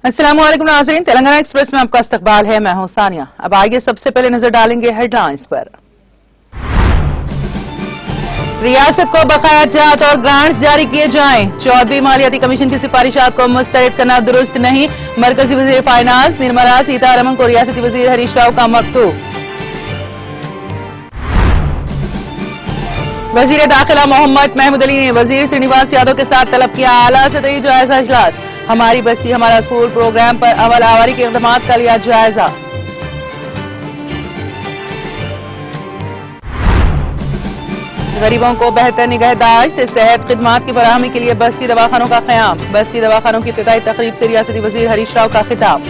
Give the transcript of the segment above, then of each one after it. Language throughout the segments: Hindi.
अस्सलाम वालेकुम नाज़रीन, तेलंगाना एक्सप्रेस में आपका इस्तकबाल है। मैं हूं सानिया। अब आइए सबसे पहले नजर डालेंगे हेडलाइंस पर। रियासत को बकाया जात और ग्रांट्स जारी किए जाएं। 14वीं मालियाती कमीशन की सिफारिशात को मुस्तरद करना दुरुस्त नहीं। मरकजी वजीर फाइनेंस निर्मला सीतारमण को रियासती वजीर हरीश राव का मकतूब। वजीर दाखिला मोहम्मद महमूद अली ने वजीर श्रीनिवास यादव के साथ तलब किया आला सतही जायजा इजलास। हमारी बस्ती हमारा स्कूल प्रोग्राम पर अमल आवारी के इक़दामात का लिया जायजा। गरीबों को बेहतर निगहदाश्त सेहत खिदमात की फराहमी के लिए बस्ती दवाखानों का क़याम। बस्ती दवाखानों की इब्तिदाई तकरीब से रियासती वजीर हरीश राव का खिताब।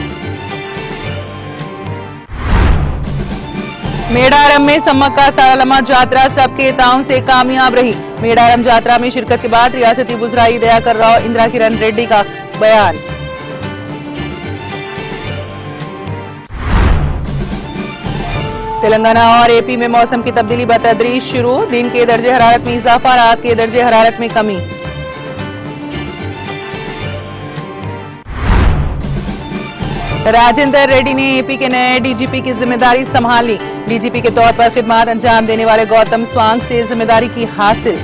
मेडारम में सम्मक्का सालामा जात्रा सबके ताउन से कामयाब रही। मेडारम जात्रा में शिरकत के बाद रियासती वज़राई दयाकर राव इंदिरा किरण रेड्डी का बयान। तेलंगाना और एपी में मौसम की तब्दीली बतदरीज शुरू। दिन के दर्जे हरारत में इजाफा, रात के दर्जे हरारत में कमी। राजेंद्र रेड्डी ने एपी के नए डीजीपी की जिम्मेदारी संभाली। डीजीपी के तौर पर खिदमत अंजाम देने वाले गौतम स्वांग से जिम्मेदारी की हासिल।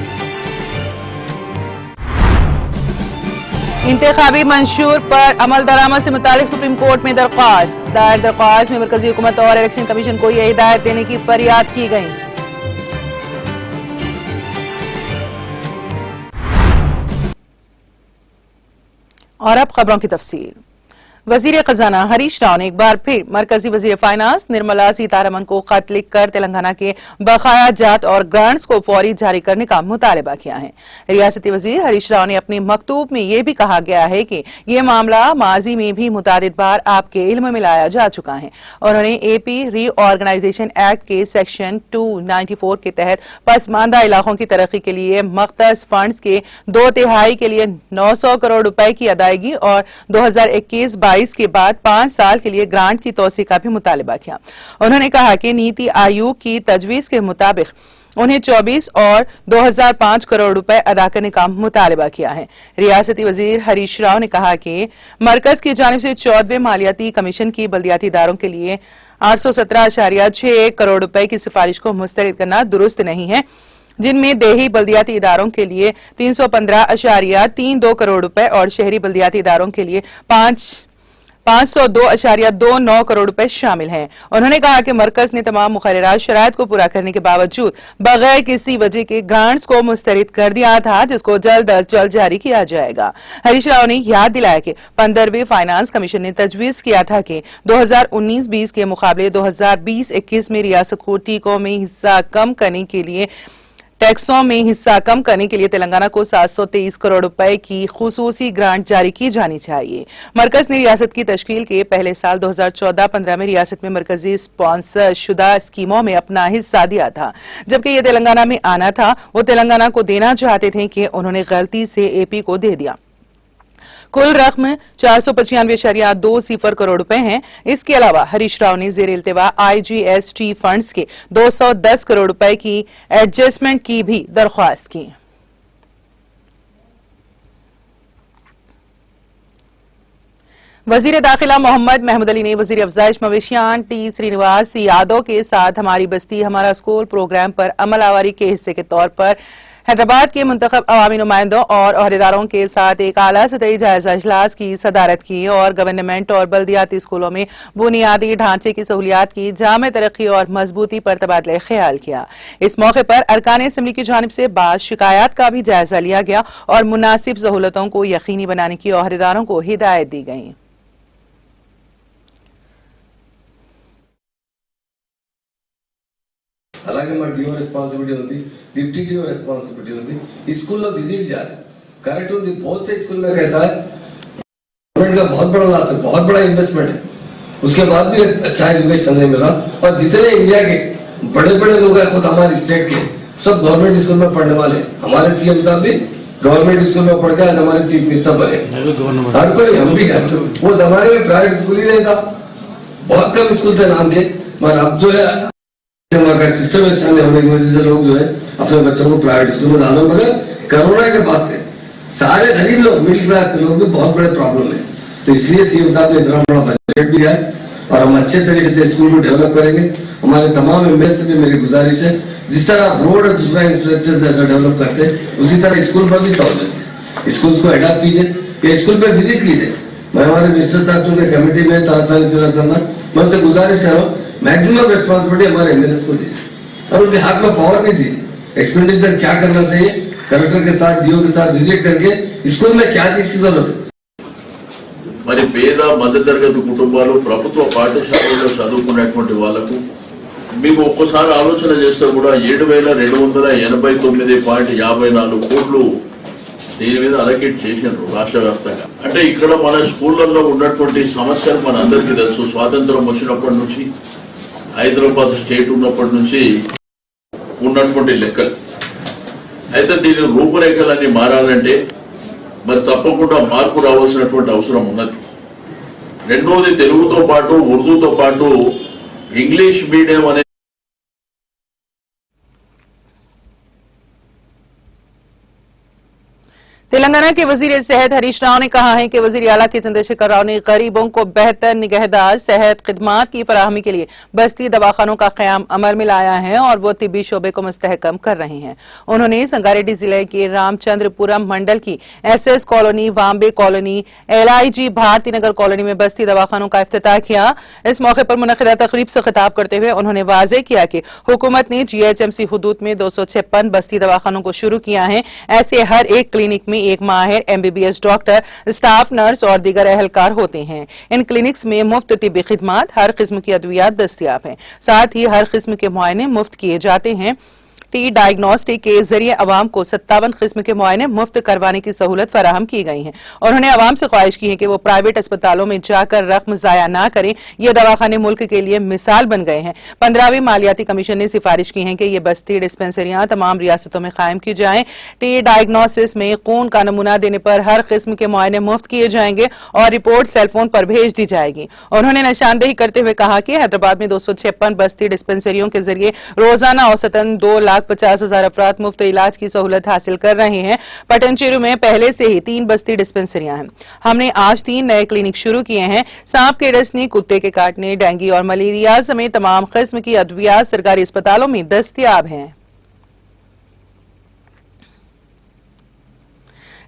इंतखाबी मंशूर पर अमल दरामद से मुतालिक सुप्रीम कोर्ट में दरख्वास्त। दायर दरख्वास्त में मरकजी हुकूमत और इलेक्शन कमीशन को यह हिदायत देने की फरियाद की गई। और अब खबरों की तफसील। वजीर खजाना हरीश राव ने एक बार फिर मरकजी वजीर फाइनेंस निर्मला सीतारमण को खत लिखकर तेलंगाना के बकाया जात और ग्रांट्स को फौरी जारी करने का मुतालबा किया है। रियासती वजीर हरीश राव ने अपने मकतूब में यह भी कहा गया है कि यह मामला माजी में भी मुतादिद बार आपके इल्म में लाया जा चुका है। उन्होंने एपी रीऑर्गेनाइजेशन एक्ट के सेक्शन 294 के तहत पसमानदा इलाकों की तरक्की के लिए मख्तस फंड्स के 2/3 के लिए 900 करोड़ रुपए की अदायगी और 2021-22 के बाद 5 साल के लिए ग्रांट की तोसी का भी मुतालबा किया। उन्होंने कहा कि नीति आयोग की तजवीज के मुताबिक उन्हें 24 और 2005 करोड़ रुपए अदा करने का मुतालबा किया है। रियासती वजीर हरीश राव ने कहा कि मरकज की जानिब से 14वें मालियाती कमीशन की बल्दियाती इदारों के लिए 817.61 करोड़ रुपए की सिफारिश को मुस्तरद करना दुरुस्त नहीं है, जिनमें देही बल्दियाती इदारों के लिए 315.32 करोड़ रुपए और शहरी बल्दियाती इदारों के लिए 502.29 करोड़ रुपए शामिल हैं। उन्होंने कहा कि मरकज ने तमाम मुकर्ररात शराइत को पूरा करने के बावजूद बगैर किसी वजह के ग्रांट्स को मुस्तरद कर दिया था, जिसको जल्द अज जल्द जारी किया जाएगा। हरीश राव ने याद दिलाया कि 15वें फाइनेंस कमीशन ने तजवीज किया था कि 2019-20 के मुकाबले 2020-21 में रियासत को टीकों में हिस्सा कम करने के लिए टैक्सों में हिस्सा कम करने के लिए तेलंगाना को 723 करोड़ रुपए की खुसूसी ग्रांट जारी की जानी चाहिए। मरकज ने रियासत की तश्कील के पहले साल 2014-15 में रियासत में मरकजी स्पॉन्सर शुदा स्कीमों में अपना हिस्सा दिया था, जबकि ये तेलंगाना में आना था। वो तेलंगाना को देना चाहते थे कि उन्होंने गलती से एपी को दे दिया। कुल रकम 495.20 करोड़ रुपए हैं। इसके अलावा हरीश राव ने जेर इल्तिवा IGST फंड्स के 210 करोड़ रुपए की एडजस्टमेंट की भी दरख्वास्त की। वजीर दाखिला मोहम्मद महमूद अली ने वजीर अफजाइश मवेशियान टी श्रीनिवास यादव के साथ हमारी बस्ती हमारा स्कूल प्रोग्राम पर अमल आवारी के हिस्से के तौर पर हैदराबाद के मुंतखब अवामी नुमाइंदों और अहदेदारों के साथ एक आला सतही जायजा इजलास की सदारत की और गवर्नमेंट और बल्दियाती स्कूलों में बुनियादी ढांचे की सहूलियात की जामे तरक्की और मजबूती पर तबादला ख्याल किया। इस मौके पर अरकान असम्बली की जानिब से बाज़ शिकायत का भी जायजा लिया गया और मुनासिब सहूलतों को यकीनी बनाने की अहदेदारों को हिदायत दी गई। అలాగే మన డిఓ రెస్పాన్సిబిలిటీ ఉంది, डिप्टी डीओ रेस्पॉन्सिबिलिटी होती है। स्कूल में विजिट जा रहे करेक्ट होती। बहुत से स्कूल में कैसा है, गवर्नमेंट का बहुत बड़ा लॉस है, बहुत बड़ा इन्वेस्टमेंट है, उसके बाद भी अच्छा एजुकेशन नहीं मिल रहा। और जितने इंडिया के बड़े बड़े लोग हैं खुद हमारे स्टेट के, सब गवर्नमेंट स्कूल में पढ़ने वाले। हमारे सीएम साहब भी गवर्नमेंट स्कूल में पढ़ के आज हमारे चीफ मिनिस्टर बने। हर कोई, हम भी हैं। वो जमाने में प्राइवेट स्कूल ही नहीं था, बहुत कम स्कूल थे नाम के, मगर अब जो है सिस्टम एक्शन होने की वजह से लोग जो है अपने बच्चों को प्राइवेट स्कूल में डालो। मगर कोरोना के बाद से सारे गरीब लोग, मिडिल क्लास के लोग भी बहुत बड़े प्रॉब्लम है। तो इसलिए सीएम साहब ने इतना बड़ा बजट भी है और हम अच्छे तरीके से स्कूल को डेवलप करेंगे। हमारे तमाम एमएलए से भी मेरी गुजारिश है, जिस तरह आप रोड और दूसरा इंफ्रास्ट्रक्चर जैसा डेवलप करते हैं उसी तरह स्कूल पर भी स्कूल को अडॉप्ट कीजिए या स्कूल पे विजिट कीजिए। मैं हमारे मिनिस्टर साहब चुनकर कमेटी में तारसानी मैं उनसे गुजारिश कर रहा हूँ, मैक्सिमम रिस्पॉन्सिबिलिटी हमारे एमएलए को दीजिए और उनके हाथ में पावर भी दीजिए। एक्सपेंडिचर क्या करना चाहिए, कलेक्टर के साथ डीओ के साथ विजिट करके स्कूल में क्या चीज की जरूरत है। మరి పేద మధ్యతరగతి కుటుంబాలు ప్రభుత్వ పాఠశాలలో చదువుకునేటువంటి వాళ్లకు మీకు ఒక్కసారి ఆలోచన చేస్తే కూడా 7,289.54 కోట్లు దీని మీద అలకేట్ చేశారు రాష్ట్ర వ్యాప్తంగా. అంటే ఇక్కడ మన స్కూళ్లలో ఉన్నటువంటి సమస్యలు మన అందరికీ తెలుసు. స్వాతంత్రం వచ్చినప్పటి నుంచి హైదరాబాద్ స్టేట్ ఉన్నప్పటి నుంచి ఉన్నటువంటి లెక్కలు. అయితే దీని రూపురేఖలన్నీ మారాలంటే మరి తప్పకుండా మార్పు రావాల్సినటువంటి అవసరం ఉన్నది. రెండోది తెలుగుతో పాటు ఉర్దూతో పాటు ఇంగ్లీష్ మీడియం అనే तेलंगाना के वजीर सेहत हरीश राव ने कहा है कि वजीर आला के चंद्रशेखर राव ने गरीबों को बेहतर निगहदार सेहत खिदमात की फराहमी के लिए बस्ती दवाखानों का क़याम अमल में लाया है और वो तिब्बी शोबे को मुस्तहकम कर रहे हैं। उन्होंने संगारेड्डी जिले के रामचंद्रपुरम मंडल की SS colony, Vambay colony, LIG Bharati Nagar colony में बस्ती दवाखानों का इफ्तिताह किया। इस मौके पर मुनक़िदा तकरीब से खिताब करते हुए उन्होंने वाज़ेह किया कि हुकूमत ने जीएचएमसी हुदूद में 256 बस्ती दवाखानों को शुरू किया है। ऐसे हर एक क्लिनिक में एक माहिर एमबीबीएस डॉक्टर, स्टाफ नर्स और दीगर एहलकार होते हैं। इन क्लिनिक्स में मुफ्त तिब्बी खिदमात, हर किस्म की अद्वियात दस्तयाब हैं। साथ ही हर किस्म के मुआयने मुफ्त किए जाते हैं। टी डायग्नोस्टिक के जरिए अवाम को 57 किस्म के मुआयने मुफ्त करवाने की सहूलत फराहम की गई है। उन्होंने अवाम से ख्वाहिश की है कि वो प्राइवेट अस्पतालों में जाकर रकम जाया ना करें। ये दवाखाने मुल्क के लिए मिसाल बन गए हैं। 15वीं मालियाती कमीशन ने सिफारिश की है कि ये बस्ती डिस्पेंसरियां तमाम रियासतों में कायम की जाएं। टी डायग्नोसिस में खून का नमूना देने पर हर किस्म के मुआयने मुफ्त किए जाएंगे और रिपोर्ट सेलफोन पर भेज दी जाएगी। उन्होंने निशानदेही करते हुए कहा कि हैदराबाद में 256 बस्ती डिस्पेंसरियों के जरिए रोजाना औसतन 2,50,000 अफराद मुफ्त इलाज की सहूलत हासिल कर रहे हैं। पटनचेरू में पहले से ही 3 बस्ती डिस्पेंसरियां हैं। हमने आज 3 नए क्लिनिक शुरू किए हैं। सांप के डसने, कुत्ते के काटने, डेंगू और मलेरिया समेत तमाम किस्म की अद्वियात सरकारी अस्पतालों में दस्तयाब हैं।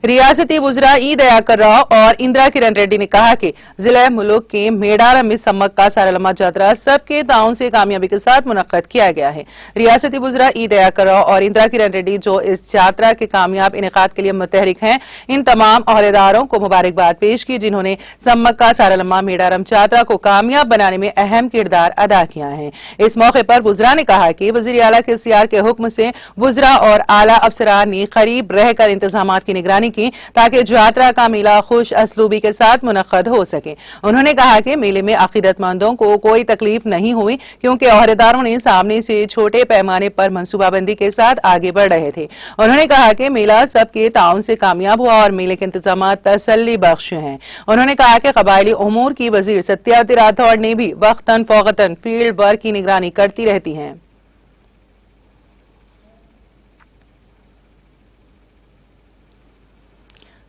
रियासती वुज़रा ई दयाकर राव और इंदिरा किरण रेड्डी ने कहा कि जिला मुल्क के मेडारम में सम्मक्का सारालम्मा यात्रा सबके ताउन से कामयाबी के साथ मुनक्कद किया गया है। रियासती वुज़रा ई दयाकर राव और इंदिरा किरण रेड्डी जो इस यात्रा के कामयाब इनेकाद के लिए मुतहरिक हैं, इन तमाम अहदेदारों को मुबारकबाद पेश की जिन्होंने सम्मक्का सारालम्मा मेडारम यात्रा को कामयाब बनाने में अहम किरदार अदा किया है। इस मौके पर वुज़रा ने कहा कि वज़ीर आला के सियार के हुक्म से वुज़रा और आला अफसरान ने करीब रहकर इंतजाम की निगरानी की ताकि यात्रा का मेला खुश असलूबी के साथ मुनक्कद हो सके। उन्होंने कहा कि मेले में अकीदतमंदों को कोई तकलीफ नहीं हुई क्योंकि अहदेदारों ने सामने से छोटे पैमाने पर मनसूबाबंदी के साथ आगे बढ़ रहे थे। उन्होंने कहा कि मेला सबके ताउन से कामयाब हुआ और मेले के इंतजाम तसल्ली बख्श हैं। उन्होंने कहा कि कबायली उमूर की वजीर सत्यावती राठौड़ ने भी वक्तन फौकतन फील्ड वर्क की निगरानी करती रहती हैं।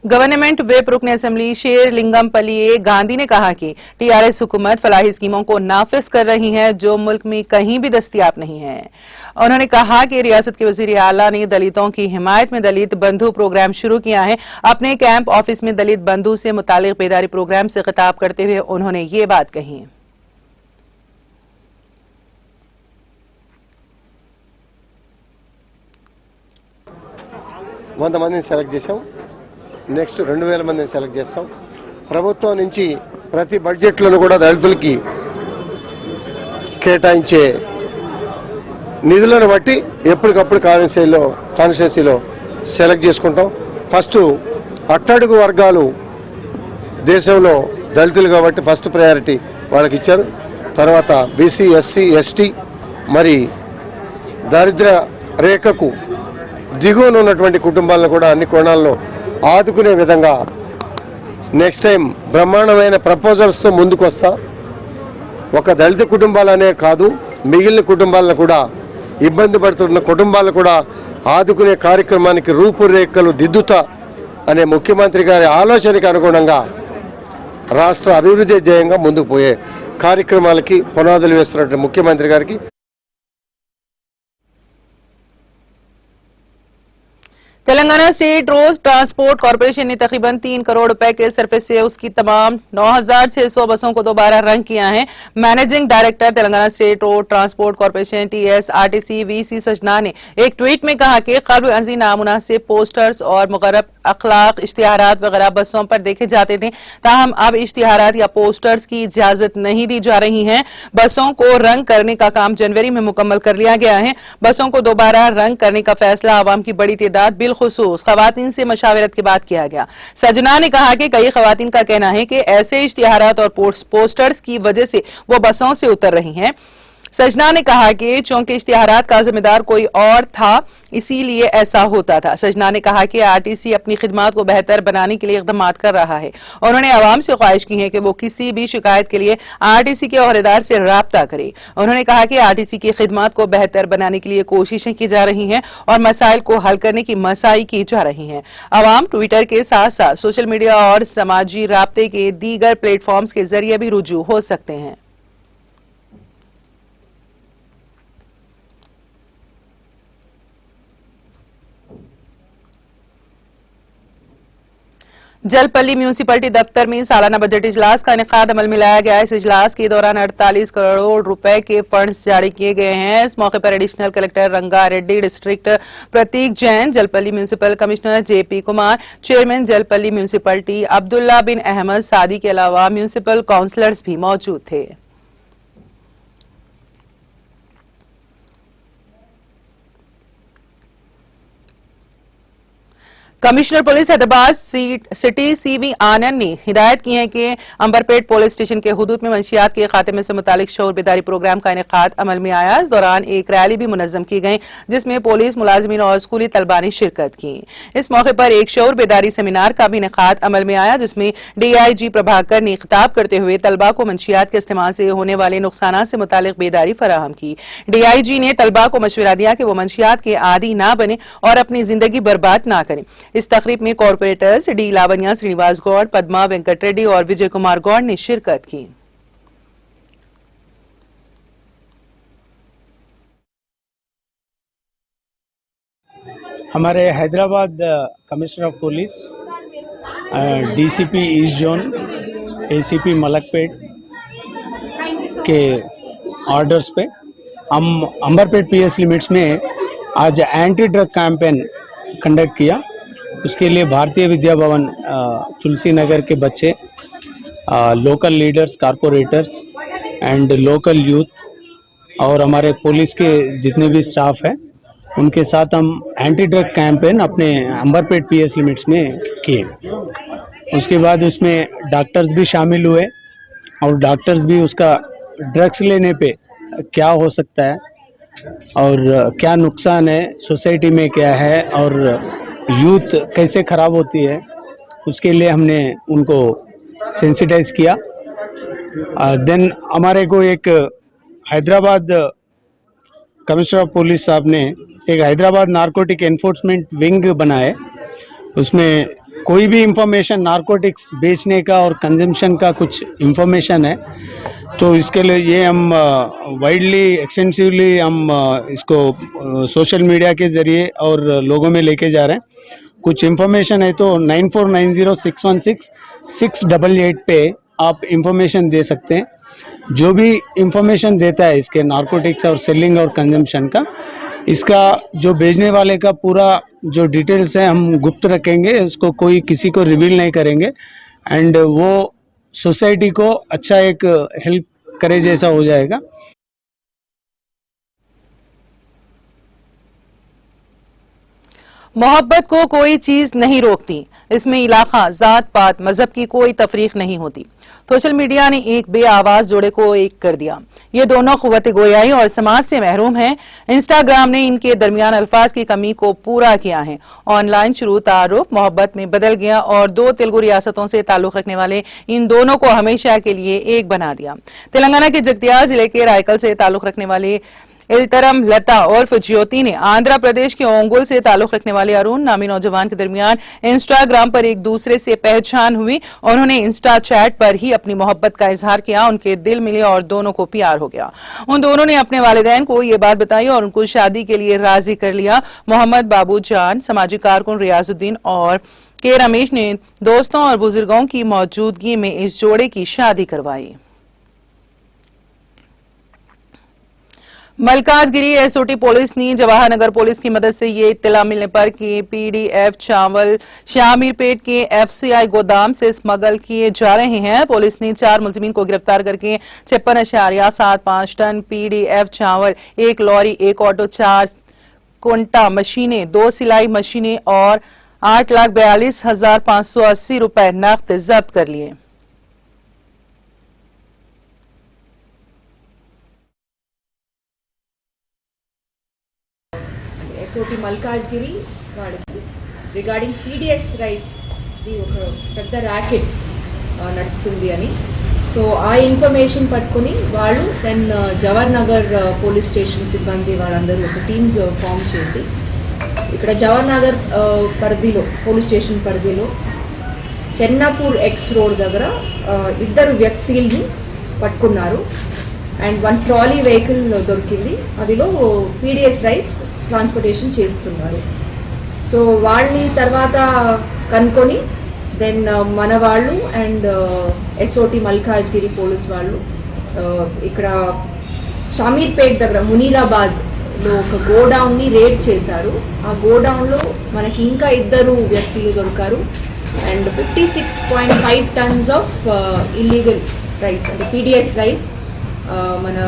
गवर्नमेंट व्हिप रुकन असेंबली शेरलिंगमपल्ली गांधी ने कहा कि टीआरएस हुकूमत फलाही स्कीमों को नाफिज कर रही है जो मुल्क में कहीं भी दस्तयाब नहीं है। उन्होंने कहा कि रियासत के वजीर आला ने दलितों की हिमायत में दलित बंधु प्रोग्राम शुरू किया है। अपने कैंप ऑफिस में दलित बंधु से मुतालिक बेदारी प्रोग्राम से खिताब करते हुए उन्होंने ये बात कही। నెక్స్ట్ 2000 మందిని సెలెక్ట్ చేస్తాం. ప్రభుత్వం నుంచి ప్రతి బడ్జెట్లను కూడా దళితులకి కేటాయించే నిధులను బట్టి ఎప్పటికప్పుడు కాన్స్టిట్యున్సీలో సెలెక్ట్ చేసుకుంటాం. ఫస్ట్ అట్టడుగు వర్గాలు దేశంలో దళితులు కాబట్టి ఫస్ట్ ప్రయారిటీ వాళ్ళకి ఇచ్చారు. తర్వాత బీసీ, ఎస్సీ, ఎస్టీ మరి దారిద్ర రేఖకు దిగువన ఉన్నటువంటి కుటుంబాలను కూడా అన్ని కోణాల్లో ఆదుకునే విధంగా నెక్స్ట్ టైం బ్రహ్మాండమైన ప్రపోజల్స్తో ముందుకు వస్తా. ఒక దళిత కుటుంబాలనే కాదు మిగిలిన కుటుంబాలను కూడా ఇబ్బంది పడుతున్న కుటుంబాలను కూడా ఆదుకునే కార్యక్రమానికి రూపురేఖలు దిద్దుతా అనే ముఖ్యమంత్రి గారి ఆలోచనకు అనుగుణంగా రాష్ట్ర అభివృద్ధి ధ్యేయంగా ముందుకు పోయే కార్యక్రమాలకి పునాదులు వేస్తున్నటువంటి ముఖ్యమంత్రి గారికి Telangana state road transport corporation ने तकरीबन 3 करोड़ रुपए के सरफेस से उसकी तमाम 9,600 बसों को दोबारा रंग किया है। Managing director Telangana state road transport corporation TSRTC VC सजना ने एक ट्वीट में कहा कि कब्ल अंजी नामुनासिब पोस्टर्स और मुगरब अखलाक इश्तिहारात वगैरह बसों पर देखे जाते थे, ताहम अब इश्तिहारात या पोस्टर्स की इजाजत नहीं दी जा रही है। बसों को रंग करने का काम जनवरी में मुकम्मल कर लिया गया है। बसों को दोबारा रंग करने का फैसला आवाम की बड़ी तादाद बिलखुसूस खवातीन से मशावरत के बाद किया गया। सजना ने कहा कि कई खवातीन का कहना है कि ऐसे इश्तिहारात और पोस्टर्स की वजह से वो बसों से उतर रही हैं। सजना ने कहा कि चूंकि इश्तिहारात का जिम्मेदार कोई और था इसीलिए ऐसा होता था। सजना ने कहा कि आरटीसी अपनी खिदमात को बेहतर बनाने के लिए इक़दाम कर रहा है। उन्होंने आवाम से ख्वाहिश की है कि वो किसी भी शिकायत के लिए आरटीसी के ओहदेदार से राब्ता करे। उन्होंने कहा कि आरटीसी की खिदमात को बेहतर बनाने के लिए कोशिशें की जा रही हैं और मसाइल को हल करने की मसाई की जा रही हैं। आवाम ट्विटर के साथ साथ सोशल मीडिया और समाजी राब्ते के दीगर प्लेटफॉर्म्स के जरिए भी रुजू हो सकते हैं। जलपल्ली म्यूनिसिपलिटी दफ्तर में सालाना बजट इजलास का इनेकाद अमल में लाया गया। इस इजलास के दौरान 48 करोड़ रुपए के फंड्स जारी किए गए हैं। इस मौके पर additional collector Ranga Reddy, district Prateek Jain, Jalpally municipal commissioner JP Kumar, chairman Jalpally municipality Abdullah bin Ahmed Saadi के अलावा म्यूनिसिपल काउंसलर्स भी मौजूद थे। Commissioner police Hyderabad city CV Anand ने हिदायत की है कि अंबरपेट पुलिस स्टेशन के हुदूद में मंशियात के खात्मे से मुतालिक शऊर बेदारी प्रोग्राम का इनेकाद अमल में आया। इस दौरान एक रैली भी मुनज़्ज़म की गई जिसमें पुलिस मुलाजिमीन और स्कूली तलबा ने शिरकत की। इस मौके पर एक शऊर बेदारी सेमिनार का भी इनेकाद अमल में आया जिसमें DIG प्रभाकर ने खिताब करते हुए तलबा को मंशियात के इस्तेमाल से होने वाले नुकसानात से मुतालिक बेदारी फराहम की। DIG ने तलबा को मशवरा दिया कि वो मंशियात के आदी ना बने और अपनी जिंदगी बर्बाद ना करें। इस तकरीब में कॉर्पोरेटर्स D लावण्या श्रीनिवास गौड़, पद्मा वेंकट रेड्डी और विजय कुमार गौड़ ने शिरकत की। हमारे Hyderabad commissioner of police, DCP east zone, ACP Malakpet के ऑर्डर्स पे हम अंबरपेट PS लिमिट्स में आज एंटी ड्रग कैंपेन कंडक्ट किया। उसके लिए भारतीय विद्या भवन तुलसी नगर के बच्चे, local leaders, corporators and local youth और हमारे पुलिस के जितने भी स्टाफ हैं उनके साथ हम एंटी ड्रग कैंपेन अपने अंबरपेट PS लिमिट्स में किए। उसके बाद उसमें डॉक्टर्स भी शामिल हुए और डॉक्टर्स भी उसका ड्रग्स लेने पे क्या हो सकता है और क्या नुकसान है सोसाइटी में, क्या है और यूथ कैसे ख़राब होती है, उसके लिए हमने उनको सेंसिटाइज किया। देन हमारे को एक हैदराबाद कमिश्नर ऑफ पुलिस साहब ने एक हैदराबाद नारकोटिक एनफोर्समेंट विंग बनाए। उसमें कोई भी इंफॉर्मेशन नारकोटिक्स बेचने का और कंजम्पशन का कुछ इंफॉर्मेशन है तो इसके लिए ये हम वाइडली एक्सटेंसिवली हम इसको सोशल मीडिया के ज़रिए और लोगों में लेके जा रहे हैं। कुछ इंफॉर्मेशन है तो 9490616688 पे आप इंफॉर्मेशन दे सकते हैं। जो भी इंफॉर्मेशन देता है इसके नारकोटिक्स और सेलिंग और कंजम्पशन का, इसका जो भेजने वाले का पूरा जो डिटेल्स है हम गुप्त रखेंगे, उसको कोई किसी को रिवील नहीं करेंगे एंड वो सोसाइटी को अच्छा एक हेल्प करे जैसा हो जाएगा। मोहब्बत को कोई चीज नहीं रोकती, इसमें इलाका, जात पात, मजहब की कोई तफरीक नहीं होती। सोशल मीडिया ने एक बेआवाज जोड़े को एक कर दिया। ये दोनों क़ुव्वत गोयाई और समाज से महरूम हैं। इंस्टाग्राम ने इनके दरमियान अल्फाज की कमी को पूरा किया है। ऑनलाइन शुरू तारुफ मोहब्बत में बदल गया और 2 तेलुगु रियासतों से ताल्लुक रखने वाले इन दोनों को हमेशा के लिए एक बना दिया। तेलंगाना के जगतियाल जिले के रायकल से ताल्लुक रखने वाले इल्तरम लता उर्फ ज्योति ने आंध्र प्रदेश के ओंगोल से ताल्लुक रखने वाले अरुण नामी नौजवान के दरमियान इंस्टाग्राम पर एक दूसरे से पहचान हुई। उन्होंने इंस्टा चैट पर ही अपनी मोहब्बत का इजहार किया, उनके दिल मिले और दोनों को प्यार हो गया। उन दोनों ने अपने वालिदैन को ये बात बताई और उनको शादी के लिए राजी कर लिया। मोहम्मद बाबू जान, समाजी कारकुन रियाजुद्दीन और के रमेश ने दोस्तों और बुजुर्गों की मौजूदगी में इस जोड़े की शादी करवाई। मलकाजगिरी एसओटी पुलिस ने जवाहर नगर पुलिस की मदद से ये इत्तला मिलने पर कि पीडीएफ चावल शामीरपेट के एफसीआई गोदाम से स्मगल किए जा रहे हैं। पुलिस ने 4 मुलजिमीन को गिरफ्तार करके 56.75 टन पीडीएफ चावल, 1 लॉरी, 1 ऑटो, 4 कुंटा मशीनें, 2 सिलाई मशीनें और 8,42,580 रुपए नकद जब्त कर लिए। ఎస్ఓటి మల్కాజ్గిరి వాడికి రిగార్డింగ్ పీడిఎస్ రైస్ ది ఒక పెద్ద ర్యాకెట్ నడుస్తుంది అని, సో ఆ ఇన్ఫర్మేషన్ పట్టుకొని వాళ్ళు then Jawahar Nagar police station సిబ్బంది వాళ్ళందరూ ఒక టీమ్స్ ఫామ్ చేసి ఇక్కడ జవహర్ నగర్ పరిధిలో పోలీస్ స్టేషన్ పరిధిలో చెన్నాపూర్ ఎక్స్ రోడ్ దగ్గర 2 వ్యక్తుల్ని పట్టుకున్నారు అండ్ 1 ట్రాలీ వెహికల్ దొరికింది, అదిలో పీడిఎస్ రైస్ ట్రాన్స్పోర్టేషన్ చేస్తున్నారు. సో వాళ్ళని తర్వాత కనుక్కొని దెన్ మన వాళ్ళు అండ్ ఎస్ఓటి మల్కాజ్గిరి పోలీస్ వాళ్ళు ఇక్కడ షామీర్పేట్ దగ్గర మునీరాబాద్లో ఒక గోడౌన్ని రేడ్ చేశారు. ఆ గోడౌన్లో మనకి ఇంకా 2 వ్యక్తులు దొరికారు and 56.5 tons of illegal rice అంటే పీడిఎస్ రైస్ మన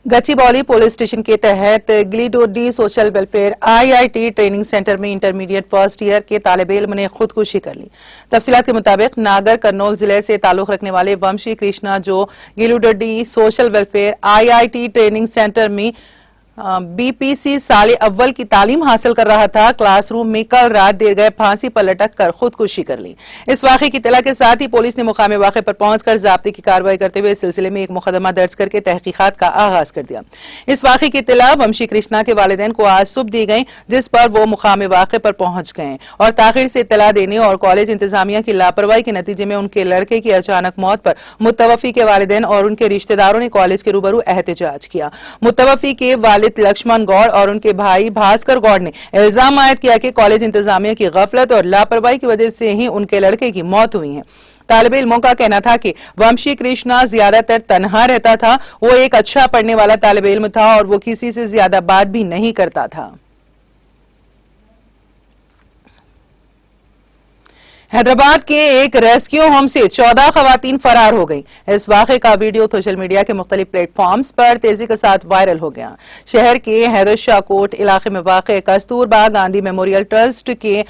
गच्चीबौली पुलिस स्टेशन के तहत Gilidodi social welfare IIT training centre में इंटरमीडिएट फर्स्ट ईयर के तालिब इल्म ने खुदकुशी कर ली। तफसीलात के मुताबिक नागर कर्नूल जिले से ताल्लुक रखने वाले वंशी कृष्णा जो Gilidodi social welfare IIT training centre में बीपीसी साल अव्वल की तालीम हासिल कर रहा था, क्लासरूम में कल रात देर गए फांसी पर लटक कर खुदकुशी कर ली। इस वाक़े की इत्तला के साथ ही पुलिस ने मुकामी वाक़े पर पहुंचकर ज़ाब्ते की कार्रवाई करते हुए इस सिलसिले में एक मुकदमा दर्ज करके तहकीकात का आगाज कर दिया। इस वाक़े की इत्तला वंशी कृष्णा के वालिदैन को आज सुबह दी गई, जिस पर वो मुकामी वाक़े पर पहुंच गए और ताखिर से इत्तला देने और कॉलेज इंतजामिया की लापरवाही के नतीजे में उनके लड़के की अचानक मौत पर मुतवफ़ी के वालिदैन और उनके रिश्तेदारों ने कॉलेज के रूबरू एहतजाज किया। मुतवफ़ी के वालिद लक्ष्मण गौड़ और उनके भाई भास्कर गौड़ ने इल्जाम आयद किया कि कॉलेज इंतजामिया की गफलत और लापरवाही की वजह से ही उनके लड़के की मौत हुई है। तालिब इल्मों का कहना था कि वंशी कृष्णा ज्यादातर तन्हा रहता था, वो एक अच्छा पढ़ने वाला तालिब इल्म था और वो किसी से ज्यादा बात भी नहीं करता था। हैदराबाद के एक रेस्क्यू होम से 14 खवातीन फरार हो गई। इस वाक़े का वीडियो सोशल मीडिया के मुख्तलिफ प्लेटफॉर्म्स पर तेजी के साथ वायरल हो गया। शहर के हैदर शाह कोट इलाके में वाक़े कस्तूरबा गांधी मेमोरियल ट्रस्ट के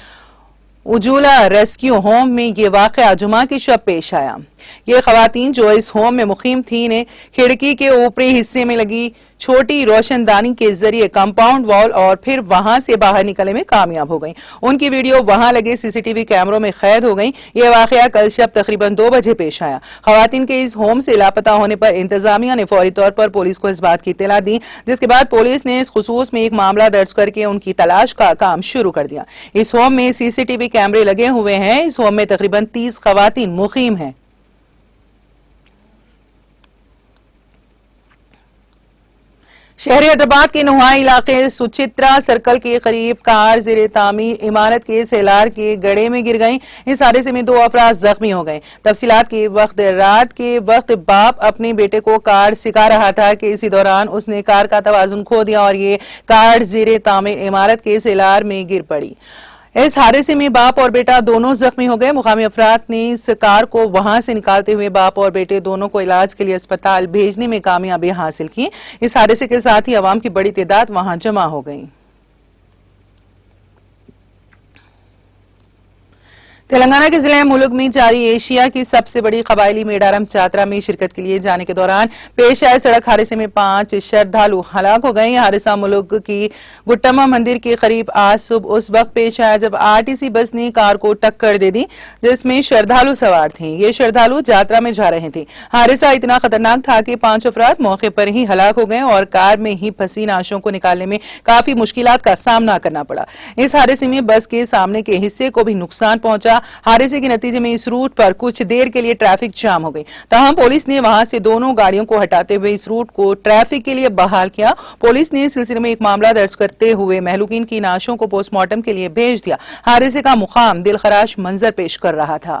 उजूला रेस्क्यू होम में ये वाक़या जुमा की शब पेश आया। ये खवातीन जो इस होम में मुकीम थी ने खिड़की के ऊपरी हिस्से में लगी छोटी रोशनदानी के जरिए कंपाउंड वॉल और फिर वहां से बाहर निकलने में कामयाब हो गई। उनकी वीडियो वहां लगे सीसीटीवी कैमरों में कैद हो गई। ये वाकया कल शब तकरीबन 2 बजे पेश आया। खवातीन के इस होम से लापता होने पर इंतजामिया ने फौरी तौर पर पुलिस को इस बात की इत्तला दी, जिसके बाद पुलिस ने इस खुसूस में एक मामला दर्ज करके उनकी तलाश का काम शुरू कर दिया। इस होम में सीसीटीवी कैमरे लगे हुए हैं। इस होम में तकरीबन 30 खवातीन मुकीम हैं। शहरी हैदराबाद के नुहा इलाके सुचित्रा सर्कल के करीब कार ज़ेरे तामीर इमारत के सेलार के गड्ढे में गिर गई। इस हादसे में 2 अफराद जख्मी हो गए। तफसीलात के वक्त रात के वक्त बाप अपने बेटे को कार सिखा रहा था कि इसी दौरान उसने कार का तवाजुन खो दिया और ये कार ज़ेरे तामीर इमारत के सेलार में गिर पड़ी। इस हादसे में बाप और बेटा दोनों जख्मी हो गए। मुकामी अफराद ने इस कार को वहां से निकालते हुए बाप और बेटे दोनों को इलाज के लिए अस्पताल भेजने में कामयाबी हासिल की। इस हादसे के साथ ही अवाम की बड़ी तादाद वहां जमा हो गई। तेलंगाना के जिले मुलुक में जारी एशिया की सबसे बड़ी कबायली मेडारम यात्रा में शिरकत के लिए जाने के दौरान पेश आए सड़क हादसे में 5 श्रद्धालु हलाक हो गए। हादसा मुलुक की गुट्टम्मा मंदिर के करीब आज सुबह उस वक्त पेश आया जब आरटीसी बस ने कार को टक्कर दे दी जिसमें श्रद्धालु सवार थे। ये श्रद्धालु यात्रा में जा रहे थे। हादसा इतना खतरनाक था कि 5 अफराद मौके पर ही हलाक हो गए और कार में ही फंसी नाशों को निकालने में काफी मुश्किलात का सामना करना पड़ा। इस हादसे में बस के सामने के हिस्से को भी नुकसान पहुंचा। हादसे के नतीजे में इस रूट पर कुछ देर के लिए ट्रैफिक जाम हो गई। ताहम पुलिस ने वहां से दोनों गाड़ियों को हटाते हुए इस रूट को ट्रैफिक के लिए बहाल किया। पुलिस ने इस सिलसिले में एक मामला दर्ज करते हुए महलूकीन की नाशों को पोस्टमार्टम के लिए भेज दिया। हादसे का मुकाम दिलखराश मंजर पेश कर रहा था।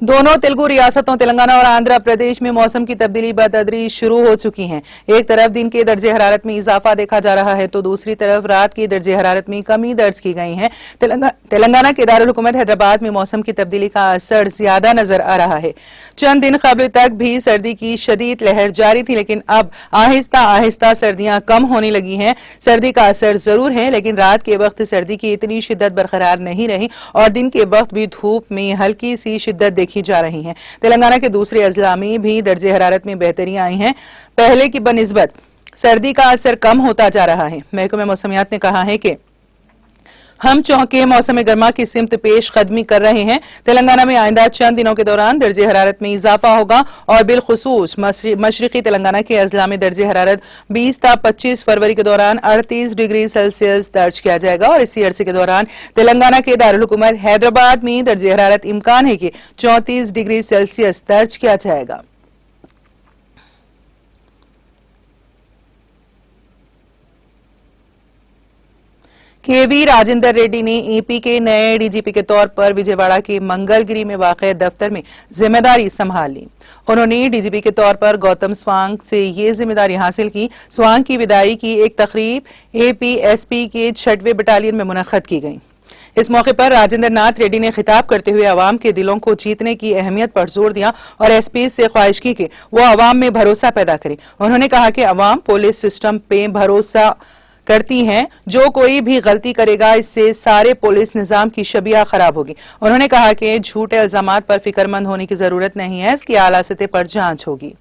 दोनों तेलुगु रियासतों तेलंगाना और आंध्र प्रदेश में मौसम की तब्दीली बतदरीज शुरू हो चुकी है। एक तरफ दिन के दर्जे हरारत में इजाफा देखा जा रहा है तो दूसरी तरफ रात की दर्जे हरारत में कमी दर्ज की गई है। तेलंगाना के दारुल हुकूमत हैदराबाद में मौसम की तब्दीली का असर ज्यादा नजर आ रहा है। चंद दिन कबल तक भी सर्दी की शदीद लहर जारी थी, लेकिन अब आहिस्ता आहिस्ता सर्दियां कम होने लगी हैं। सर्दी का असर जरूर है, लेकिन रात के वक्त सर्दी की इतनी शिद्दत बरकरार नहीं रही और दिन के वक्त भी धूप में हल्की सी शिद्दत देखी जा रही है। तेलंगाना के दूसरे अजला में भी दर्जे हरारत में बेहतरी आई है। पहले की बनिस्बत सर्दी का असर कम होता जा रहा है। महकमे मौसमियात ने कहा है कि हम चौके मौसम गर्मा की सिमत पेश कदमी कर रहे हैं। तेलंगाना में आइंदा चंद दिनों के दौरान दर्जे हरारत में इजाफा होगा और बिलखुसूस मशरकी तेलंगाना के अजला में दर्जे हरारत 20 ta 25 फरवरी के दौरान 38 डिग्री सेल्सियस दर्ज किया जाएगा और इसी अरसे के दौरान तेलंगाना के दारुल हुकूमत हैदराबाद में दर्जे हरारत इम्कान है कि 34 डिग्री सेल्सियस दर्ज किया जाएगा। केवी राजेंद्र रेड्डी ने एपी के नए डीजीपी के तौर पर विजयवाड़ा के मंगलगिरी में वाक़ दफ्तर में जिम्मेदारी संभाल ली। उन्होंने डीजीपी के तौर पर गौतम स्वांग से ये जिम्मेदारी हासिल की। स्वांग की विदाई की एक तकरीब एपीएसपी के 6वें बटालियन में मुनक्कद की गई। इस मौके पर राजेंद्र नाथ रेड्डी ने खिताब करते हुए अवाम के दिलों को जीतने की अहमियत पर जोर दिया और एसपी से ख्वाहिश की कि वो अवाम में भरोसा पैदा करे। उन्होंने कहा कि अवाम पुलिस सिस्टम पे भरोसा करती हैं। जो कोई भी गलती करेगा इससे सारे पुलिस निजाम की शबिया खराब होगी। उन्होंने कहा कि झूठे इल्जामात पर फिक्रमंद होने की जरूरत नहीं है, इसकी आला सतह पर जांच होगी।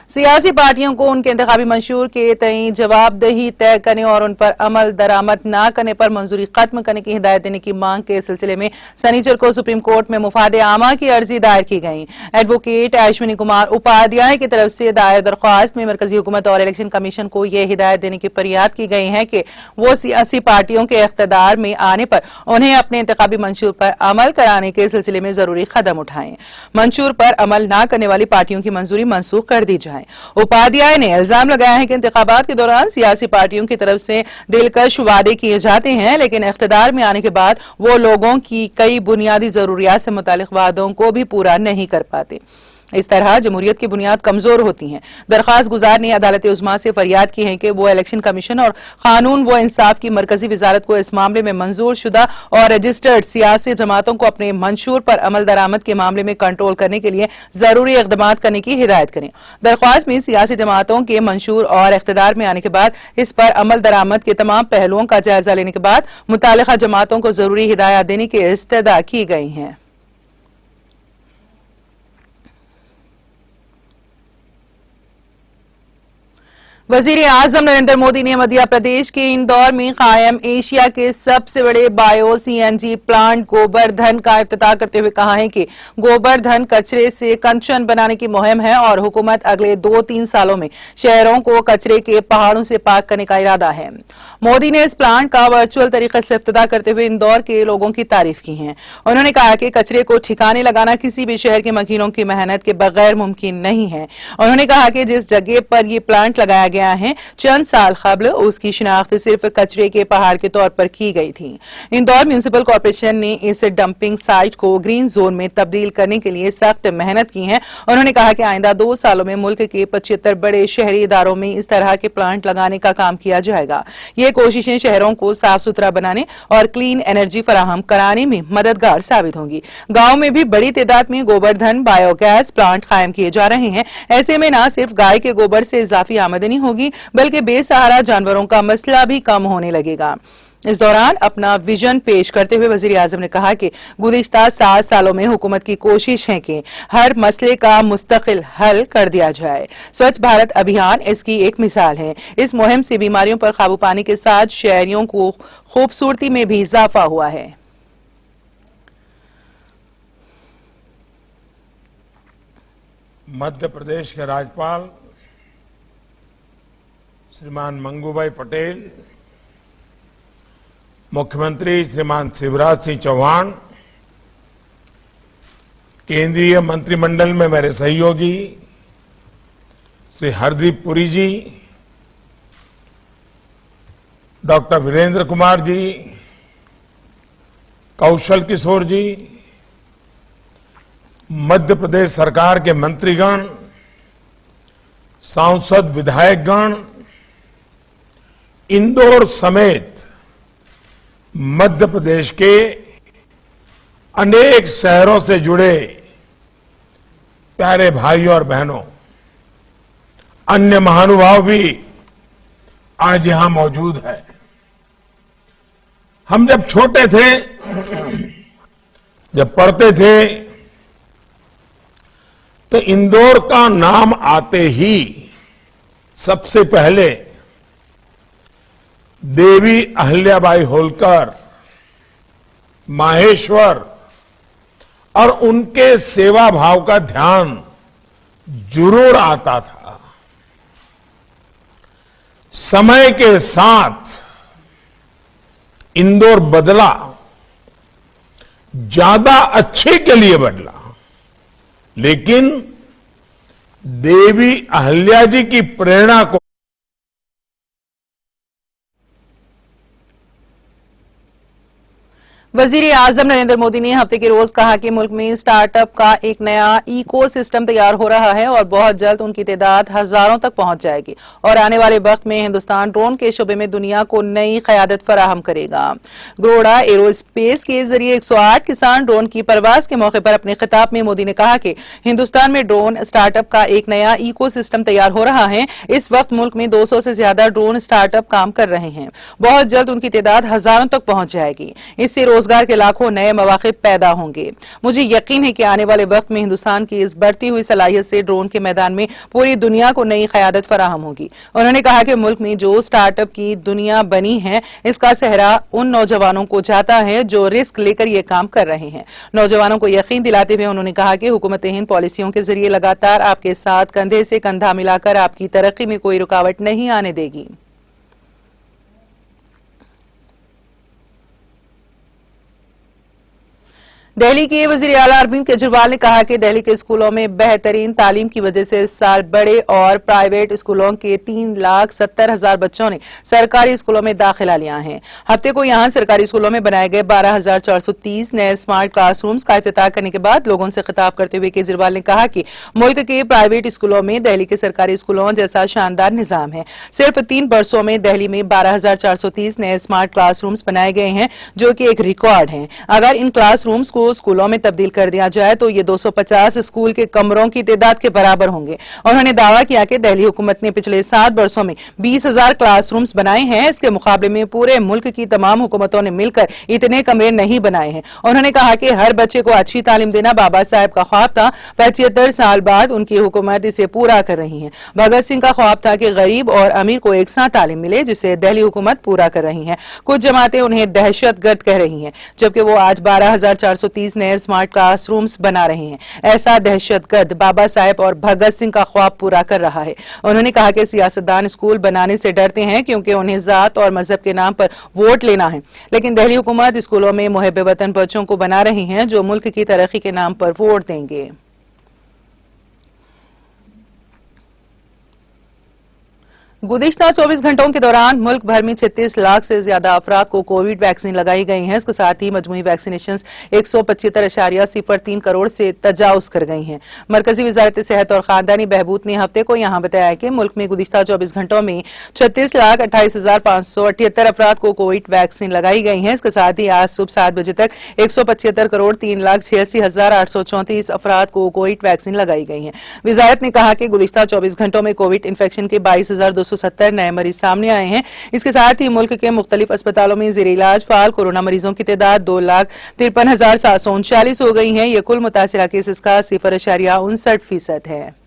सियासी पार्टियों को उनके इंतखाबी मंशूर के तय जवाबदेही तय करने और उन पर अमल दरामद न करने पर मंजूरी खत्म करने की हिदायत देने की मांग के सिलसिले में शनिचर को सुप्रीम कोर्ट में मुफादे आमा की अर्जी दायर की गई। एडवोकेट अश्विनी कुमार उपाध्याय की तरफ से दायर दरख्वास्त में मरकजी हुकूमत और इलेक्शन कमीशन को यह हिदायत देने की फरियाद की गई है कि वो सियासी पार्टियों के इख्तियार में आने पर उन्हें अपने इंतखाबी मंशूर पर अमल कराने के सिलसिले में जरूरी कदम उठाएं। मंशूर पर अमल न करने वाली पार्टियों की मंजूरी मनसूख कर दी जाए। उपाध्याय ने इल्जाम लगाया है कि इंतखाबात के दौरान सियासी पार्टियों की तरफ से दिलकश वादे किए जाते हैं, लेकिन इख्तियार में आने के बाद वो लोगों की कई बुनियादी जरूरियात से मुतालिक वादों को भी पूरा नहीं कर पाते। इस तरह जमहूरियत की बुनियाद कमजोर होती हैं। दरख्वास्त गुजार ने अदालत उज़्मा से फरियाद की है कि वो इलेक्शन कमीशन और कानून व इंसाफ की मरकजी वजारत को इस मामले में मंजूर शुदा और रजिस्टर्ड सियासी जमातों को अपने मंशूर पर अमल दरामद के मामले में कंट्रोल करने के लिए जरूरी इक़दाम करने की हिदायत करें। दरख्वास्त में सियासी जमातों के मंशूर और इख्तियार में आने के बाद इस पर अमल दरामद के तमाम पहलुओं का जायजा लेने के बाद मुतालिका जमातों को जरूरी हिदायत देने की इस्तदा की गई है। वजीर आजम नरेंद्र मोदी ने मध्य प्रदेश के इंदौर में कायम एशिया के सबसे बड़े बायो सीएनजी प्लांट गोबरधन का इफ्तिताह करते हुए कहा है कि गोबरधन कचरे से कंचन बनाने की मुहिम है और हुकूमत अगले 2-3 सालों में शहरों को कचरे के पहाड़ों से पाक करने का इरादा है। मोदी ने इस प्लांट का वर्चुअल तरीके से इफ्तिताह करते हुए इंदौर के लोगों की तारीफ की है। उन्होंने कहा कि कचरे को ठिकाने लगाना किसी भी शहर के मकीनों की मेहनत के बगैर मुमकिन नहीं है। उन्होंने कहा कि जिस जगह पर यह प्लांट लगाया गया है चंद साल कबल उसकी शिनाख्त सिर्फ कचरे के पहाड़ के तौर पर की गई थी। इंदौर म्यूनिसिपल कॉर्पोरेशन ने इस डंपिंग साइट को ग्रीन जोन में तब्दील करने के लिए सख्त मेहनत की है। उन्होंने कहा कि आइंदा 2 सालों में मुल्क के 75 बड़े शहरी इदारों में इस तरह के प्लांट लगाने का काम किया जाएगा। ये कोशिशें शहरों को साफ सुथरा बनाने और क्लीन एनर्जी फराहम कराने में मददगार साबित होंगी। गाँव में भी बड़ी तादाद में गोबरधन बायोगैस प्लांट कायम किए जा रहे हैं। ऐसे में न सिर्फ गाय के गोबर से इजाफी आमदनी होगी बल्कि बेसहारा जानवरों का मसला भी कम होने लगेगा। इस दौरान अपना विजन पेश करते हुए वजीर आजम ने कहा कि गुज़िश्ता 7 सालों में हुकूमत की कोशिश है कि हर मसले का मुस्तकिल हल कर दिया जाए। स्वच्छ भारत अभियान इसकी एक मिसाल है। इस मुहिम से बीमारियों पर काबू पाने के साथ शहरियों को खूबसूरती में भी इजाफा हुआ है। मध्य प्रदेश के राज्यपाल श्रीमान मंगूभाई पटेल, मुख्यमंत्री श्रीमान शिवराज सिंह चौहान, केंद्रीय मंत्रिमंडल में मेरे सहयोगी श्री हरदीप पुरी जी, डॉक्टर वीरेंद्र कुमार जी, कौशल किशोर जी, मध्य प्रदेश सरकार के मंत्रीगण, सांसद विधायकगण, इंदौर समेत मध्य प्रदेश के अनेक शहरों से जुड़े प्यारे भाइयों और बहनों, अन्य महानुभाव भी आज यहां मौजूद है। हम जब छोटे थे, जब पढ़ते थे, तो इंदौर का नाम आते ही सबसे पहले देवी अहिल्याबाई होलकर, माहेश्वर और उनके सेवा भाव का ध्यान जरूर आता था। समय के साथ इंदौर बदला, ज्यादा अच्छे के लिए बदला, लेकिन देवी अहिल्या जी की प्रेरणा को वजीर आजम नरेंद्र मोदी ने हफ्ते के रोज कहा कि मुल्क में स्टार्टअप का एक नया इको सिस्टम तैयार हो रहा है और बहुत जल्द उनकी तादाद हजारों तक पहुंच जाएगी और आने वाले वक्त में हिंदुस्तान ड्रोन के शोबे में दुनिया को नई क़यादत फराहम करेगा। गरोड़ा एरोस्पेस के जरिए 108 किसान ड्रोन की परवाज के मौके पर अपने खिताब में मोदी ने कहा कि हिंदुस्तान में ड्रोन स्टार्टअप का एक नया इको सिस्टम तैयार हो रहा है। इस वक्त मुल्क में 200 से ज्यादा ड्रोन स्टार्टअप काम कर रहे हैं। बहुत जल्द उनकी तादाद हजारों तक पहुंच जाएगी। इससे रोजगार के लाखों नए मौके पैदा होंगे। मुझे यकीन है कि आने वाले वक्त में हिंदुस्तान की इस बढ़ती हुई सलाहियत से ड्रोन के मैदान में पूरी दुनिया को नई क़यादत फराहम होगी। उन्होंने कहा कि मुल्क में जो स्टार्टअप की दुनिया बनी है, इसका सेहरा उन नौजवानों को जाता है जो रिस्क लेकर ये काम कर रहे हैं। नौजवानों को यकीन दिलाते हुए उन्होंने कहा कि हुकूमत हिंद पॉलिसियों के जरिए लगातार आपके साथ कंधे से कंधा मिलाकर आपकी तरक्की में कोई रुकावट नहीं आने देगी। दिल्ली के वजीर आला अरविंद केजरीवाल ने कहा कि दिल्ली के स्कूलों में बेहतरीन तालीम की वजह से इस साल बड़े और प्राइवेट स्कूलों के 3,70,000 बच्चों ने सरकारी स्कूलों में दाखिला लिया है। हफ्ते को यहां सरकारी स्कूलों में बनाए गए 12,430 नए स्मार्ट क्लासरूम्स का इफ्तिताह करने के बाद लोगों से खिताब करते हुए केजरीवाल ने कहा कि मुल्क के प्राइवेट स्कूलों में दिल्ली के सरकारी स्कूलों जैसा शानदार निजाम है। सिर्फ 3 वर्षों में दिल्ली में 12,430 नए स्मार्ट क्लासरूम्स बनाए गए हैं, जो कि एक रिकॉर्ड है। अगर इन क्लासरूम्स को स्कूलों में तब्दील कर दिया जाए तो ये 250 स्कूल के कमरों की तादाद के बराबर होंगे। उन्होंने दावा किया कि दिल्ली हुकूमत ने पिछले 7 वर्षों में 20,000 क्लासरूम्स बनाए हैं। इसके मुकाबले में पूरे मुल्क की तमाम हुकूमतों ने मिलकर इतने कमरे नहीं बनाए हैं। उन्होंने कहा कि हर बच्चे को अच्छी तालीम देना बाबा साहब का ख्वाब था। 75 साल बाद उनकी हुकूमत इसे पूरा कर रही है। भगत सिंह का ख्वाब था कि गरीब और अमीर को एक साथ तालीम मिले, जिसे दिल्ली हुकूमत पूरा कर रही है। कुछ जमातें उन्हें दहशतगर्द कह रही हैं, जबकि वो आज 12,430 नए स्मार्ट क्लासरूम्स बना रहे हैं। ऐसा दहशतगर्द बाबा साहेब और भगत सिंह का ख्वाब पूरा कर रहा है। उन्होंने कहा कि सियासतदान स्कूल बनाने से डरते हैं क्योंकि उन्हें जात और मजहब के नाम पर वोट लेना है, लेकिन दिल्ली हुकूमत स्कूलों में मुहिब वतन बच्चों को बना रही है जो मुल्क की तरक्की के नाम पर वोट देंगे। गुज़िश्ता 24 घंटों के दौरान मुल्क भर में 36 लाख से ज्यादा अफराद को कोविड वैक्सीन लगाई गई है। इसके साथ ही मजमूई वैक्सीनेशन 175.03 करोड़ से तजावुज कर गई हैं। मरकजी वजारत सेहत और खानदानी बहबूद ने हफ्ते को यहां बताया कि मुल्क में गुज़िश्ता 24 घंटों में 36,28,578 अफराद को कोविड वैक्सीन लगाई गई है। इसके साथ ही आज सुबह 7 बजे तक 175,03,86,834 अफराद को कोविड वैक्सीन लगाई गई है। वजारत ने कहा कि गुज़िश्ता 24 घंटों में कोविड इन्फेक्शन के 22,200 970 नए मरीज सामने आए हैं। इसके साथ ही मुल्क के मुख्तलिफ अस्पतालों में जेर इलाज फाल कोरोना मरीजों की तादाद 2,53,739 हो गई है। ये कुल मुतासिरा केसेस का 0.59% है।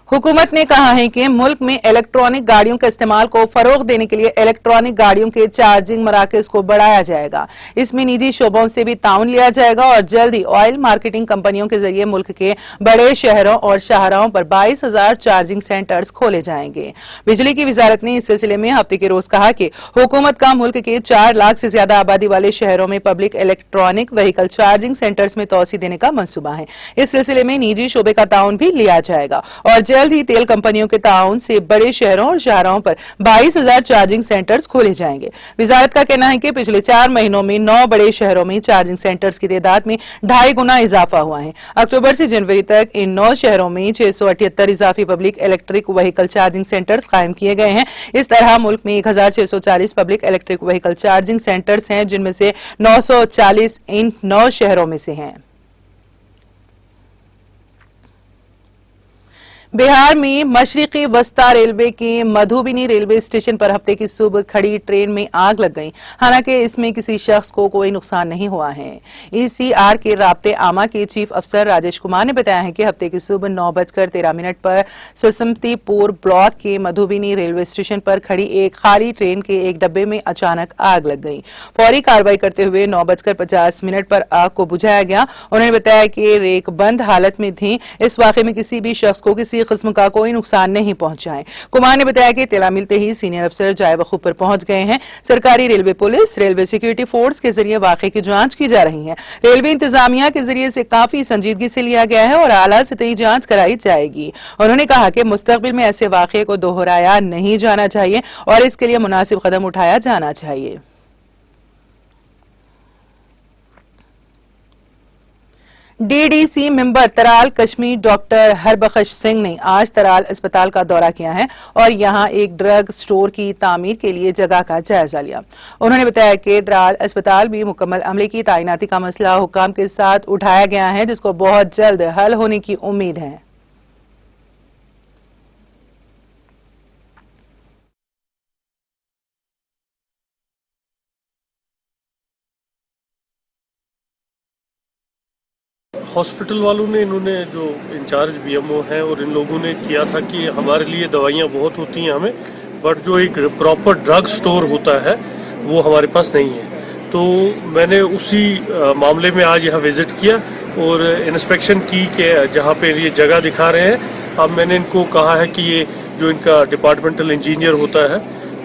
हुकूमत ने कहा है कि मुल्क में इलेक्ट्रॉनिक गाड़ियों के इस्तेमाल को फरोग देने के लिए इलेक्ट्रॉनिक गाड़ियों के चार्जिंग मराकज को बढ़ाया जाएगा। इसमें निजी शोबों से भी ताउन लिया जाएगा और जल्द ही ऑयल मार्केटिंग कंपनियों के जरिए मुल्क के बड़े शहरों और शाहराहों पर 22,000 चार्जिंग सेंटर्स खोले जाएंगे। बिजली की वजारत ने इस सिलसिले में हफ्ते के रोज कहा कि हुकूमत का मुल्क के 4 लाख से ज्यादा आबादी वाले शहरों में public electronic vehicle charging centres में तोसी देने का मंसूबा है। इस सिलसिले में निजी शोबे का ताउन भी लिया जाएगा और जल्द ही तेल कंपनियों के ताउन से बड़े शहरों और शाहराहों पर 22,000 चार्जिंग सेंटर्स खोले जाएंगे। वजारत का कहना है कि पिछले 4 महीनों में 9 बड़े शहरों में चार्जिंग सेंटर्स की तादाद में 2.5 गुना इजाफा हुआ है। अक्टूबर से जनवरी तक इन 9 शहरों में 678 इजाफी public electric vehicle charging centres कायम किए गए हैं। इस तरह मुल्क में 1,640 public electric vehicle charging centres हैं, जिनमें से 940 इन 9 शहरों में से हैं। बिहार में मशरिकी वस्ता रेलवे के मधुबनी रेलवे स्टेशन पर हफ्ते की सुबह खड़ी ट्रेन में आग लग गई। हालांकि इसमें किसी शख्स को कोई नुकसान नहीं हुआ है। ECR के राब्ते आमा के चीफ अफसर राजेश कुमार ने बताया है कि हफ्ते की सुबह 9:13 पर ससमतीपुर ब्लॉक के मधुबनी रेलवे स्टेशन पर खड़ी एक खाली ट्रेन के एक डब्बे में अचानक आग लग गई। फौरी कार्रवाई करते हुए 9:50 पर आग को बुझाया गया। उन्होंने बताया कि रेक बंद हालत में थी। इस वाकये में किसी भी शख्स को किसी किस्म का कोई नुकसान नहीं पहुंचा है। कुमार ने बताया कि इत्तला मिलते ही सीनियर अफसर जाए वकूफ पर पहुंच गए हैं। सरकारी railway police, railway security force के जरिए वाकये की जांच की जा रही है। रेलवे इंतजामिया के जरिए से काफी संजीदगी से लिया गया है और आला सतही जांच कराई जाएगी। उन्होंने कहा कि मुस्तकबिल में ऐसे वाकये को दोहराया नहीं जाना चाहिए और इसके लिए मुनासिब कदम उठाया जाना चाहिए। DDC member Tral Kashmir doctor Harbakhsh Singh ने आज तराल अस्पताल का दौरा किया है और यहां एक ड्रग स्टोर की तामीर के लिए जगह का जायजा लिया। उन्होंने बताया कि तराल अस्पताल में मुकम्मल अमले की तैनाती का मसला हुकाम के साथ उठाया गया है, जिसको बहुत जल्द हल होने की उम्मीद है। हॉस्पिटल वालों ने, इन्होंने जो इंचार्ज BMO हैं और इन लोगों ने किया था कि हमारे लिए दवाइयाँ बहुत होती हैं हमें, बट जो एक प्रॉपर ड्रग स्टोर होता है वो हमारे पास नहीं है। तो मैंने उसी मामले में आज यहाँ विजिट किया और इंस्पेक्शन की कि जहाँ पे ये जगह दिखा रहे हैं। अब मैंने इनको कहा है कि ये जो इनका डिपार्टमेंटल इंजीनियर होता है,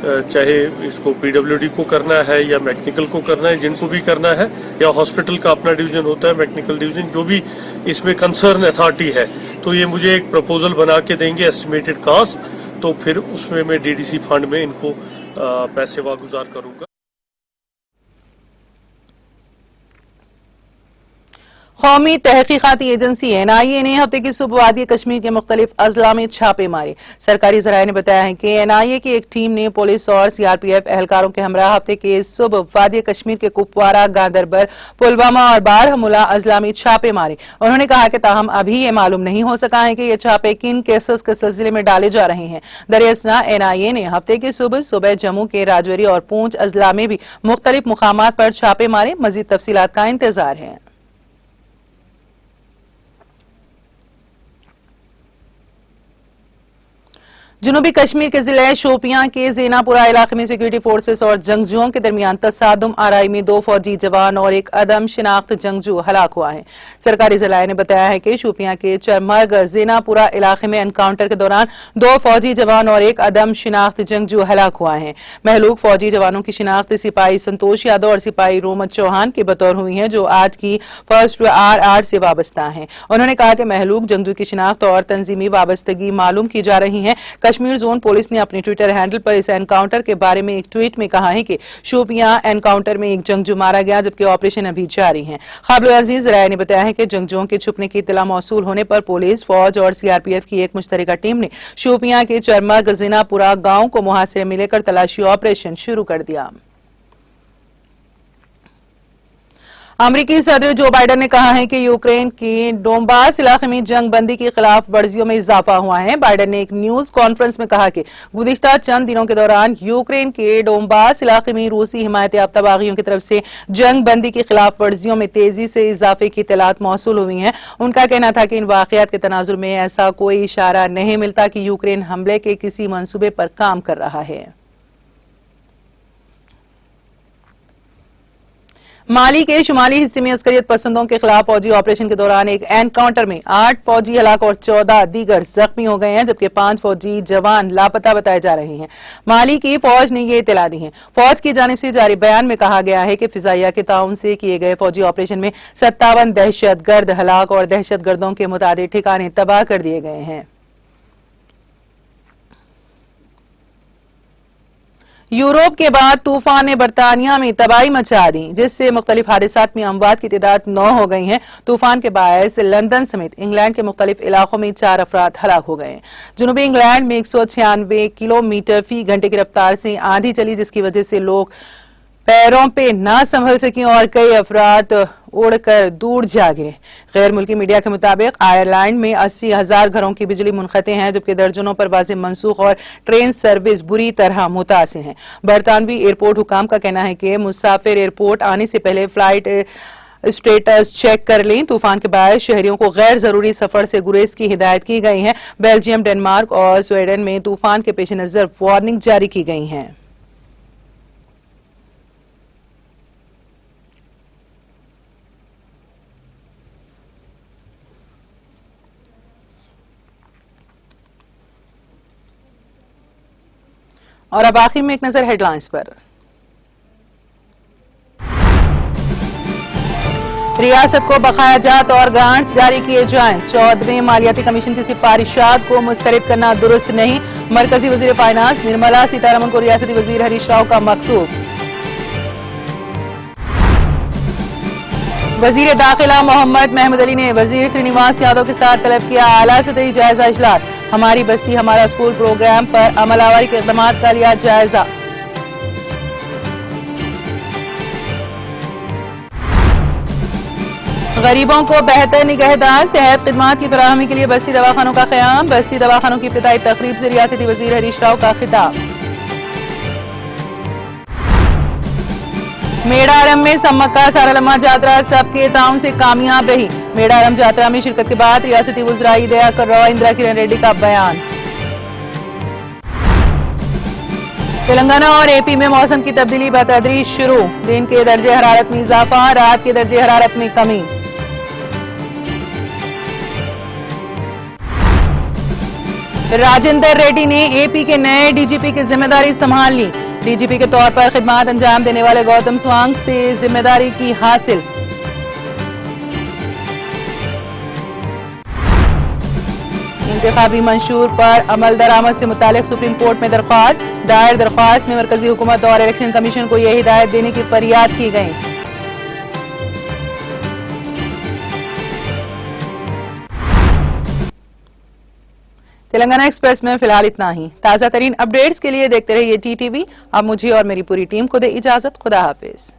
चाहे इसको PWD को करना है या मैकेनिकल को करना है, जिनको भी करना है, या हॉस्पिटल का अपना डिवीजन होता है मैकेनिकल डिवीजन, जो भी इसमें कंसर्न अथॉरिटी है, तो ये मुझे एक प्रपोजल बना के देंगे एस्टिमेटेड कॉस्ट, तो फिर उसमें मैं DDC फंड में इनको पैसे वागुजार करूंगा। कौमी तहकीकाती एजेंसी NIA ने हफ्ते की सुबह वादी कश्मीर के मुख्तलिफ अजला में छापे मारे। सरकारी जराये ने बताया है कि NIA की एक टीम ने पुलिस और CRPF एहलकारों के हमरा हफ्ते के सुबह वादी कश्मीर के कुपवारा, गांदरबल, पुलवामा और बारहमुला अजला में छापे मारे। उन्होंने कहा कि ताहम अभी ये मालूम नहीं हो सका है कि ये छापे किन केसेस के सिलसिले में डाले जा रहे हैं। दरियासना NIA ने हफ्ते की सुबह जम्मू के राजौरी और पूंछ अजला में भी मुख्तलिफ मुकामात पर छापे मारे। मजीद तफसीलात का इंतजार है। जनूबी कश्मीर के जिले शोपियां के जेनापुरा इलाके में सिक्योरिटी फोर्सेस और जंगजुओं के दरमियान तसादुम आराई में 2 फौजी जवान और एक अदम शिनाख्त जंगजू हलाक हुआ है। सरकारी जराये ने बताया है कि शोपियां के चरमर्ग जेनापुरा इलाके में एनकाउंटर के दौरान 2 फौजी जवान और एक अदम शिनाख्त जंगजू हलाक हुआ है। महलूक फौजी जवानों की शिनाख्त सिपाही संतोष यादव और सिपाही रोमत चौहान के बतौर हुई है, जो आज की फर्स्ट RR से वाबस्ता है। उन्होंने कहा कि महलूक जंगजू की शिनाख्त और तंजीमी वाबस्तगी मालूम की जा रही है। कश्मीर जोन पुलिस ने अपने ट्विटर हैंडल पर इस एनकाउंटर के बारे में एक ट्वीट में कहा है कि शोपियां एनकाउंटर में एक जंगजू मारा गया, जबकि ऑपरेशन अभी जारी है। काबिल-ए-अजीज जराये ने बताया है कि जंगजुओं के छुपने की इत्तला मौसूल होने पर पुलिस, फौज और CRPF की एक मुश्तरका टीम ने शोपियां के चरमर्ग ज़ेनापुरा गांव को मुहासिरे में लेकर तलाशी ऑपरेशन शुरू कर दिया। अमेरिकी सदर जो बाइडेन ने कहा है कि यूक्रेन के डोनबास इलाके में जंग बंदी के खिलाफ वर्जियों में इजाफा हुआ है। बाइडेन ने एक न्यूज कॉन्फ्रेंस में कहा कि गुज़िश्ता चंद दिनों के दौरान यूक्रेन के डोनबास इलाके में रूसी हिमायत याफ्ता बागियों की तरफ से जंग बंदी के खिलाफ वर्जियों में तेजी से इजाफे की इत्तलात मौसूल हुई हैं। उनका कहना था कि इन वाकयात के तनाजुर में ऐसा कोई इशारा नहीं मिलता कि यूक्रेन हमले के किसी मंसूबे पर काम कर रहा है। माली के शुमाली हिस्से में अस्करियत पसंदों के खिलाफ फौजी ऑपरेशन के दौरान एक एनकाउंटर में 8 फौजी हलाक और 14 दीगर जख्मी हो गए हैं, जबकि 5 फौजी जवान लापता बताए जा रहे हैं। माली की फौज ने ये इत्तला दी है। फौज की जानिब से जारी बयान में कहा गया है कि फिजाइया के ताउन से किए गए फौजी ऑपरेशन में 57 दहशतगर्द हलाक और दहशतगर्दों के मुताबिक ठिकाने तबाह कर दिए गए हैं। यूरोप के बाद तूफान ने बरतानिया में तबाही मचा दी, जिससे मुख्तलिफ हादसात में अमवात की तादाद 9 हो गई है। तूफान के बायस लंदन समेत इंग्लैंड के मुख्तलिफ इलाकों में 4 अफराद हलाक हो गए। जुनूबी इंग्लैंड में 196 किलोमीटर फी घंटे की रफ्तार से आंधी चली, जिसकी वजह से लोग पैरों पे ना संभल सके और कई अफराद उड़कर दूर जा गिरे। गैर मुल्की मीडिया के मुताबिक आयरलैंड में 80,000 घरों की बिजली मुनक़ते हैं, जबकि दर्जनों परवाजें मनसूख और ट्रेन सर्विस बुरी तरह मुतासिर हैं। बरतानवी एयरपोर्ट हुकाम का कहना है कि मुसाफिर एयरपोर्ट आने से पहले फ्लाइट स्टेटस चेक कर लें। तूफान के बाद शहरियों को गैर जरूरी सफर से गुरेज की हिदायत की गई है। बेल्जियम, डेनमार्क और स्वीडन में तूफान के पेश नजर वार्निंग जारी की गई है। और अब आखिर में एक नजर हेडलाइंस पर। रियासत को बकाया जात और ग्रांट्स जारी किए जाएं। 14वें मालियाती कमीशन की सिफारिशात को मुस्तरद करना दुरुस्त नहीं। मरकजी वजीर फाइनेंस निर्मला सीतारमण को रियासती वजीर हरीश राव का मकतूब। वजीर दाखिला मोहम्मद महमूद अली ने वजीर श्रीनिवास यादव के साथ तलब किया आला सतही जायजा इजलास। हमारी बस्ती हमारा स्कूल प्रोग्राम पर अमलावरी के इक़दामात का लिया जायजा। गरीबों को बेहतर निगहदार सेहत खिदमात की फराहमी के लिए बस्ती दवाखानों का क़याम। बस्ती दवाखानों की इब्तिदाई तकरीब से रियासती वजीर हरीश राव का खिताब। मेड़ारम में सम्मक्का सारालम्मा यात्रा सबके ताउन से कामयाब रही। मेड़ारम यात्रा में शिरकत के बाद रियासती वज़राई दयाकर राव, इंदिरा किरण रेड्डी का बयान। तेलंगाना और एपी में मौसम की तब्दीली बतदरीज शुरू। दिन के दर्जे हरारत में इजाफा, रात के दर्जे हरारत में कमी। राजेंद्र रेड्डी ने एपी के नए डीजीपी की जिम्मेदारी संभाल ली। डीजीपी के तौर पर खिदमात अंजाम देने वाले गौतम स्वांग से जिम्मेदारी की हासिल। इंतखाबी मंशूर पर अमल दरामद से मुतालिक सुप्रीम कोर्ट में दरख्वास्त। दायर दरख्वास्त में मरकजी हुकूमत और इलेक्शन कमीशन को यह हिदायत देने की फरियाद की गई। तेलंगाना एक्सप्रेस में फिलहाल इतना ही। ताज़ा तरीन अपडेट्स के लिए देखते रहिए टीटीवी। अब मुझे और मेरी पूरी टीम को दे इजाजत। खुदा हाफिज।